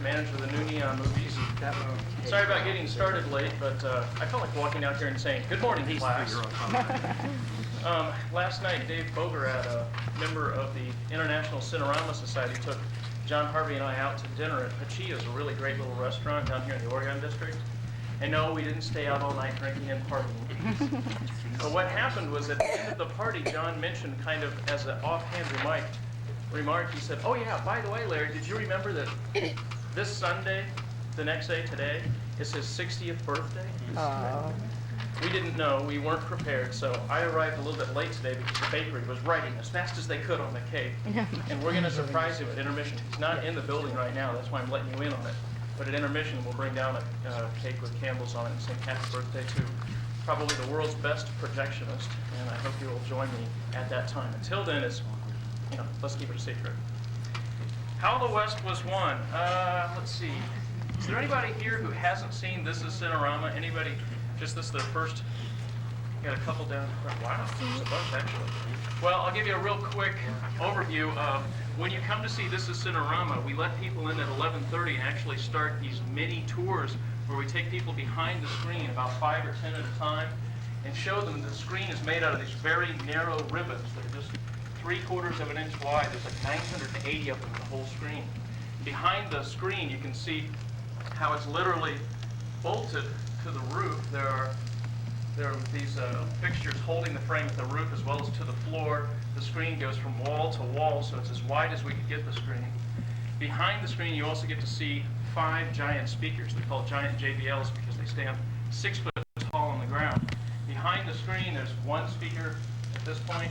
manager of the New Neon Movies. Sorry about getting started late, but I felt like walking out here and saying, "Good morning, class." Last night, Dave Bogerat, a member of the International Cinerama Society, took John Harvey and I out to dinner at Pachia's, a really great little restaurant down here in the Oregon District. And no, we didn't stay out all night drinking and partying. But what happened was at the end of the party, John mentioned kind of as an offhand remark, he said, "Oh yeah, by the way, Larry, did you remember that this Sunday, the next day, today, is his 60th birthday?" We didn't know, we weren't prepared, so I arrived a little bit late today because the bakery was writing as fast as they could on the cake. And we're going to surprise him at intermission. He's not in the building right now, that's why I'm letting you in on it. But at intermission, we'll bring down a cake with candles on it and sing happy birthday to probably the world's best projectionist, and I hope you will join me at that time. Until then, let's keep it a secret. How the West Was Won. Let's see. Is there anybody here who hasn't seen This Is Cinerama? Anybody? Just this is the first. Got a couple down. Wow, there's a bunch actually. Well, I'll give you a real quick overview of when you come to see This Is Cinerama. We let people in at 11:30 and actually start these mini tours where we take people behind the screen, about 5 or 10 at a time, and show them the screen is made out of these very narrow ribbons that are just 3/4 of an inch wide. There's like 980 of them in the whole screen. Behind the screen, you can see how it's literally bolted to the roof. There are these fixtures holding the frame at the roof as well as to the floor. The screen goes from wall to wall, so it's as wide as we could get the screen. Behind the screen, you also get to see 5 giant speakers. They're called giant JBLs because they stand 6 foot tall on the ground. Behind the screen, there's 1 speaker at this point,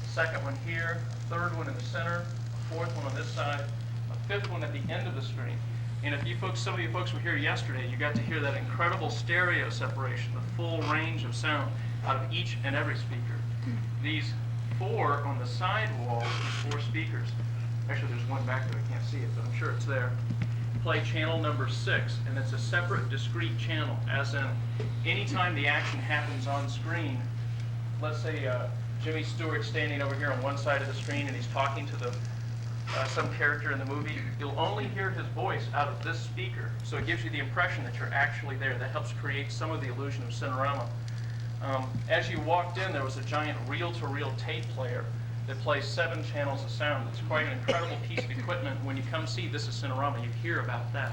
a second one here, a third one in the center, a 4th one on this side, a 5th one at the end of the screen. And if some of you folks were here yesterday, you got to hear that incredible stereo separation, the full range of sound out of each and every speaker. These 4 on the side walls, these 4 speakers, actually there's one back there, I can't see it, but I'm sure it's there, play channel number 6, and it's a separate discrete channel, as in anytime the action happens on screen, let's say Jimmy Stewart's standing over here on one side of the screen and he's talking to some character in the movie, you'll only hear his voice out of this speaker. So it gives you the impression that you're actually there. That helps create some of the illusion of Cinerama. As you walked in, there was a giant reel-to-reel tape player that plays 7 channels of sound. It's quite an incredible piece of equipment. When you come see This Is Cinerama, you hear about that.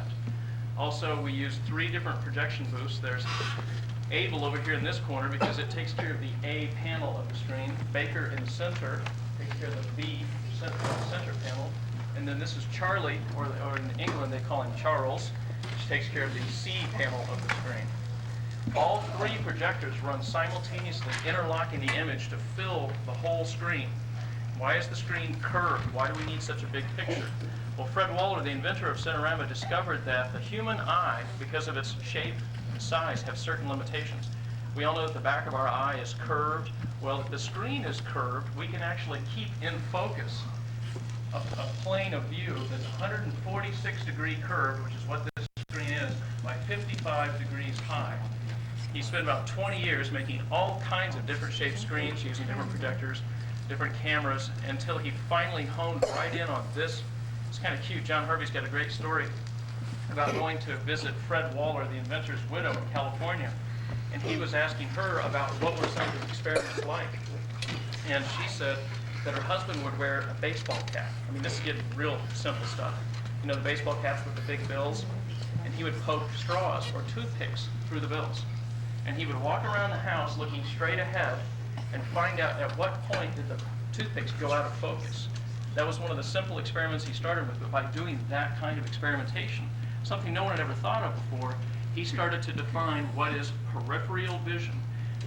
Also, we use 3 different projection booths. There's Abel over here in this corner because it takes care of the A panel of the screen. Baker in the center takes care of the B center panel, and then this is Charlie, or in England they call him Charles, which takes care of the C panel of the screen. All 3 projectors run simultaneously, interlocking the image to fill the whole screen. Why is the screen curved? Why do we need such a big picture? Well, Fred Waller, the inventor of Cinerama, discovered that the human eye, because of its shape and size, have certain limitations. We all know that the back of our eye is curved. Well, if the screen is curved, we can actually keep in focus a plane of view that's 146-degree curved, which is what this screen is, by 55 degrees high. He spent about 20 years making all kinds of different shaped screens using different projectors, different cameras, until he finally honed right in on this. It's kind of cute. John Harvey's got a great story about going to visit Fred Waller, the inventor's widow in California. And he was asking her about what were some of his experiments like. And she said that her husband would wear a baseball cap. I mean, this is getting real simple stuff. You know, the baseball caps with the big bills? And he would poke straws or toothpicks through the bills. And he would walk around the house looking straight ahead and find out at what point did the toothpicks go out of focus. That was one of the simple experiments he started with, but by doing that kind of experimentation, something no one had ever thought of before, he started to define what is peripheral vision,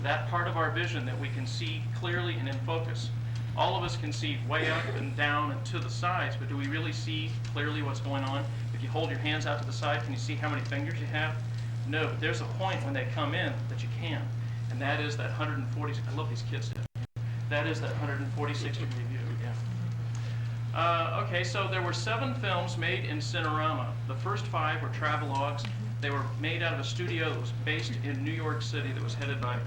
that part of our vision that we can see clearly and in focus. All of us can see way up and down and to the sides, but do we really see clearly what's going on? If you hold your hands out to the side, can you see how many fingers you have? No, but there's a point when they come in that you can, and that is that 140, I love these kids. That is that 146-degree view, yeah. Okay, so there were 7 films made in Cinerama. The first 5 were travelogues. They were made out of a studio that was based in New York City that was headed by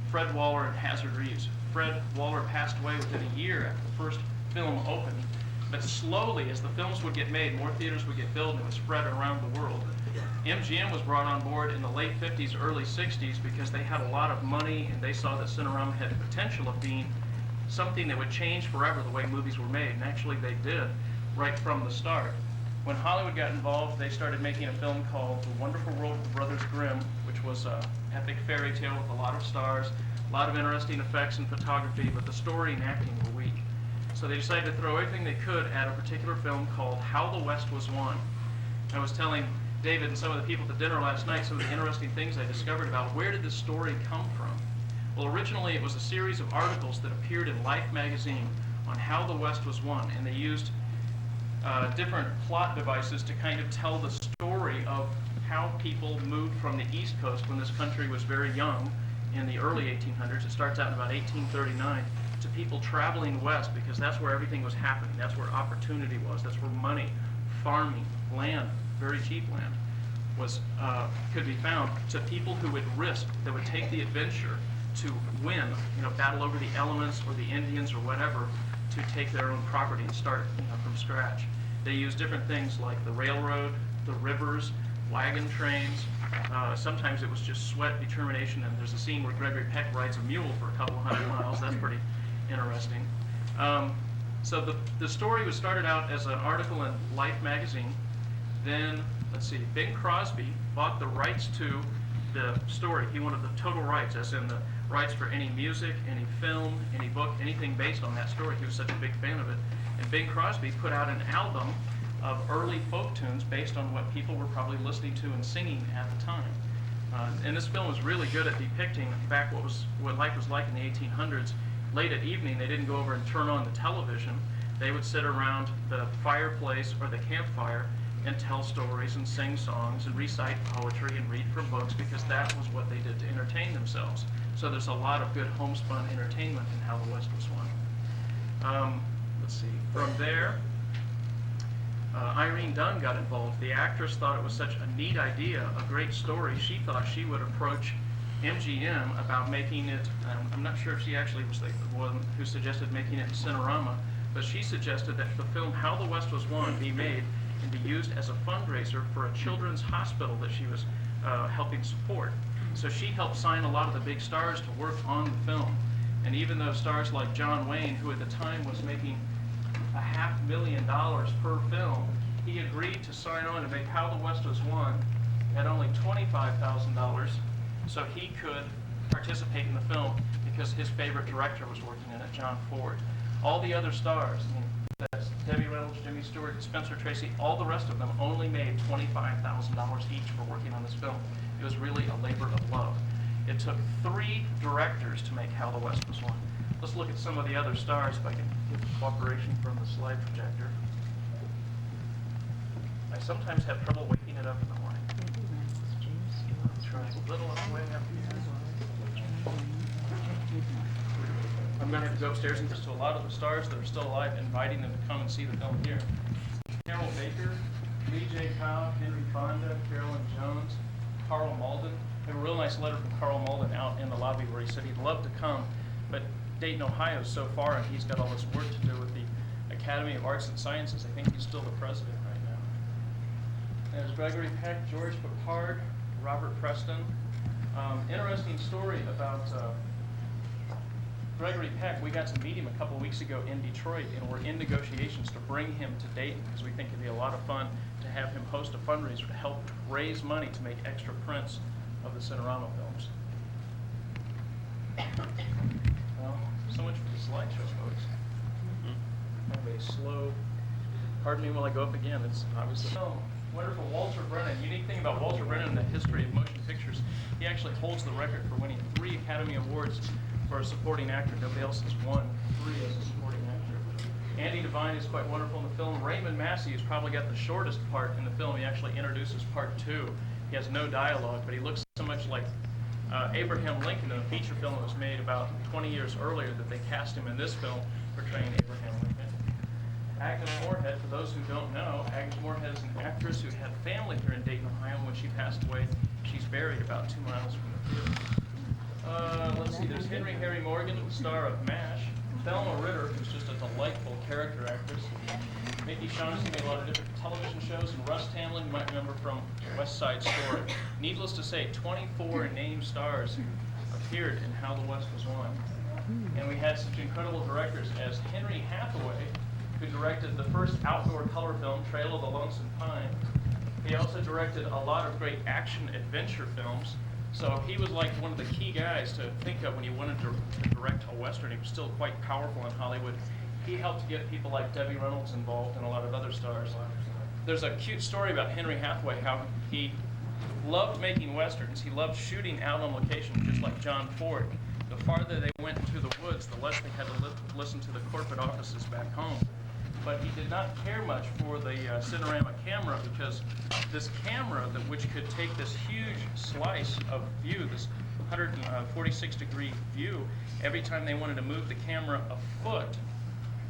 Fred Waller and Hazard Reeves. Fred Waller passed away within a year after the first film opened, But slowly, as the films would get made, more theaters would get built and it would spread around the world. MGM was brought on board in the late 50s, early 60s because they had a lot of money and they saw that Cinerama had the potential of being something that would change forever the way movies were made. And actually they did right from the start. When Hollywood got involved, they started making a film called The Wonderful World of the Brothers Grimm, which was an epic fairy tale with a lot of stars, a lot of interesting effects and photography, but the story and acting were weak. So they decided to throw everything they could at a particular film called How the West Was Won. I was telling David and some of the people at the dinner last night some of the interesting things I discovered about where did this story come from. Well, originally it was a series of articles that appeared in Life magazine on how the West was won, and they used different plot devices to kind of tell the story of how people moved from the East Coast when this country was very young in the early 1800s. It starts out in about 1839 to people traveling west because that's where everything was happening. That's where opportunity was. That's where money, farming, land, very cheap land, was could be found, to people who would risk, that would take the adventure to win, battle over the elements or the Indians or whatever, to take their own property and start from scratch. They used different things like the railroad, the rivers, wagon trains. Sometimes it was just sweat, determination, and there's a scene where Gregory Peck rides a mule for a couple hundred miles. That's pretty interesting. So the story was started out as an article in Life magazine. Then, let's see, Bing Crosby bought the rights to the story. He wanted the total rights, as in the rights for any music, any film, any book, anything based on that story. He was such a big fan of it. And Bing Crosby put out an album of early folk tunes based on what people were probably listening to and singing at the time. And this film was really good at depicting back what life was like in the 1800s. Late at evening, they didn't go over and turn on the television. They would sit around the fireplace or the campfire and tell stories and sing songs and recite poetry and read from books, because that was what they did to entertain themselves. So there's a lot of good homespun entertainment in How the West Was Won. Let's see, from there, Irene Dunn got involved. The actress thought it was such a neat idea, a great story. She thought she would approach MGM about making it, I'm not sure if she actually was the one who suggested making it in Cinerama, but she suggested that the film How the West Was Won be made and be used as a fundraiser for a children's hospital that she was helping support. So she helped sign a lot of the big stars to work on the film. And even those stars like John Wayne, who at the time was making $500,000 per film, he agreed to sign on to make How the West Was Won at only $25,000 so he could participate in the film because his favorite director was working in it, John Ford. All the other stars, that's Debbie Reynolds, Jimmy Stewart, Spencer Tracy, all the rest of them only made $25,000 each for working on this film. It was really a labor of love. It took 3 directors to make How the West Was Won. Let's look at some of the other stars if I can get cooperation from the slide projector. I sometimes have trouble waking it up in the morning. Try a little way up here. I'm going to have to go upstairs and just to a lot of the stars that are still alive, inviting them to come and see the film here. Carol Baker, Lee J. Cobb, Henry Fonda, Carolyn Jones, Carl Malden. I have a real nice letter from Carl Malden out in the lobby where he said he'd love to come, but Dayton, Ohio is so far and he's got all this work to do with the Academy of Arts and Sciences. I think he's still the president right now. There's Gregory Peck, George Papard, Robert Preston. Interesting story about Gregory Peck. We got to meet him a couple weeks ago in Detroit, and we're in negotiations to bring him to Dayton because we think it'd be a lot of fun to have him host a fundraiser to help raise money to make extra prints of the Cinerama films. Well, so much for the slideshow, folks. Kind of a slow, pardon me while I go up again, it's obviously. Oh, wonderful Walter Brennan. Unique thing about Walter Brennan in the history of motion pictures, he actually holds the record for winning 3 Academy Awards for a supporting actor. Nobody else has won 3 as a supporting actor. Andy Devine is quite wonderful in the film. Raymond Massey has probably got the shortest part in the film. He actually introduces part 2. He has no dialogue, but he looks so much like Abraham Lincoln in a feature film that was made about 20 years earlier that they cast him in this film portraying Abraham Lincoln. Agnes Moorehead, for those who don't know, Agnes Moorehead is an actress who had family here in Dayton, Ohio. When she passed away, she's buried about 2 miles from the theater. Let's see, there's Henry Morgan, the star of MASH. Thelma Ritter, who's just a delightful character actress. Mickey Shaughnessy made a lot of different television shows, and Russ Tamblyn, you might remember from West Side Story. Needless to say, 24 named stars appeared in How the West Was Won. And we had such incredible directors as Henry Hathaway, who directed the first outdoor color film, Trail of the Lonesome Pine. He also directed a lot of great action-adventure films. So he was like one of the key guys to think of when you wanted to direct a Western. He was still quite powerful in Hollywood. He helped get people like Debbie Reynolds involved and a lot of other stars. There's a cute story about Henry Hathaway, how he loved making Westerns. He loved shooting out on location, just like John Ford. The farther they went into the woods, the less they had to listen to the corporate offices back home. But he did not care much for the Cinerama camera, because this camera, which could take this huge slice of view, this 146-degree view, every time they wanted to move the camera a foot,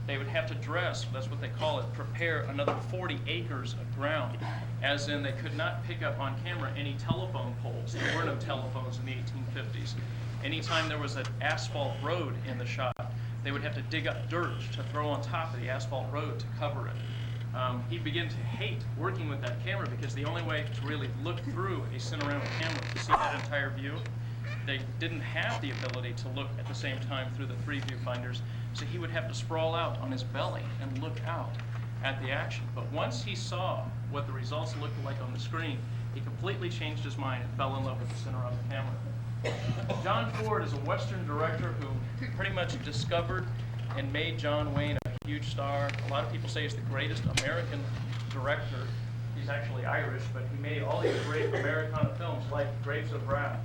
they would have to dress, that's what they call it, prepare another 40 acres of ground, as in they could not pick up on camera any telephone poles. There were no telephones in the 1850s. Anytime there was an asphalt road in the shot, they would have to dig up dirt to throw on top of the asphalt road to cover it. He began to hate working with that camera, because the only way to really look through a Cinerama camera to see that entire view, they didn't have the ability to look at the same time through the 3 viewfinders, so he would have to sprawl out on his belly and look out at the action. But once he saw what the results looked like on the screen, he completely changed his mind and fell in love with the Cinerama camera. John Ford is a Western director who pretty much discovered and made John Wayne a huge star. A lot of people say he's the greatest American director. He's actually Irish, but he made all these great Americana films like Grapes of Wrath,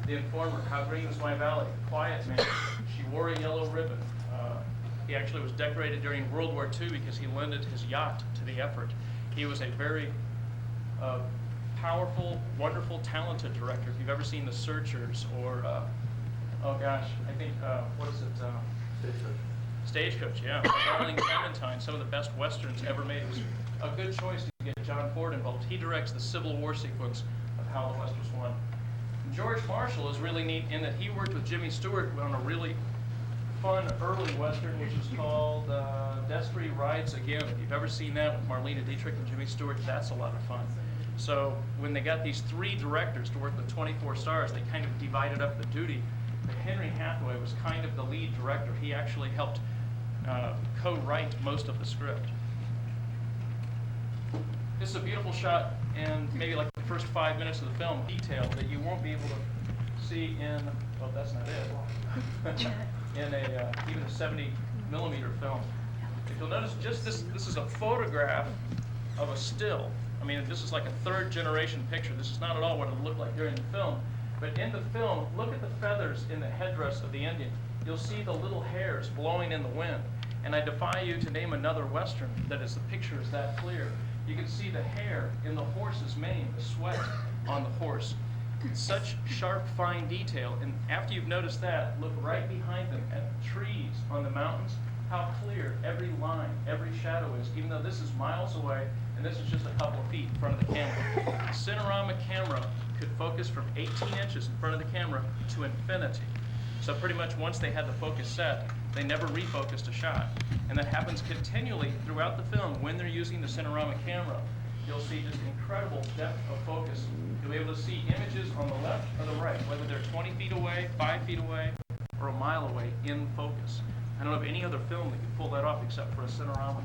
The Informer, How Green Was My Valley, The Quiet Man, She Wore a Yellow Ribbon. He actually was decorated during World War II because he lended his yacht to the effort. He was a very powerful, wonderful, talented director. If you've ever seen The Searchers or, oh gosh, I think, what is it? Stagecoach, yeah. Darling Clementine, some of the best Westerns ever made. It was a good choice to get John Ford involved. He directs the Civil War sequence of How the West Was Won. George Marshall is really neat in that he worked with Jimmy Stewart on a really fun early Western, which is called Destry Rides Again. If you've ever seen that with Marlene Dietrich and Jimmy Stewart, that's a lot of fun. So when they got these 3 directors to work with 24 stars, they kind of divided up the duty. But Henry Hathaway was kind of the lead director. He actually helped co-write most of the script. This is a beautiful shot, and maybe like the first 5 minutes of the film, detail that you won't be able to see in, oh, that's not it, in even a 70mm film. If you'll notice, just this is a photograph of a still. I mean, this is like a 3rd generation picture. This is not at all what it looked like during the film. But in the film, look at the feathers in the headdress of the Indian. You'll see the little hairs blowing in the wind. And I defy you to name another Western that is, the picture is that clear. You can see the hair in the horse's mane, the sweat on the horse. It's such sharp, fine detail. And after you've noticed that, look right behind them at the trees on the mountains, how clear every line, every shadow is, even though this is miles away and this is just a couple of feet in front of the camera. The Cinerama camera could focus from 18 inches in front of the camera to infinity. So pretty much once they had the focus set, they never refocused a shot. And that happens continually throughout the film. When they're using the Cinerama camera, you'll see just incredible depth of focus. You'll be able to see images on the left or the right, whether they're 20 feet away, 5 feet away, or a mile away in focus. I don't know of any other film that could pull that off except for a Cinerama.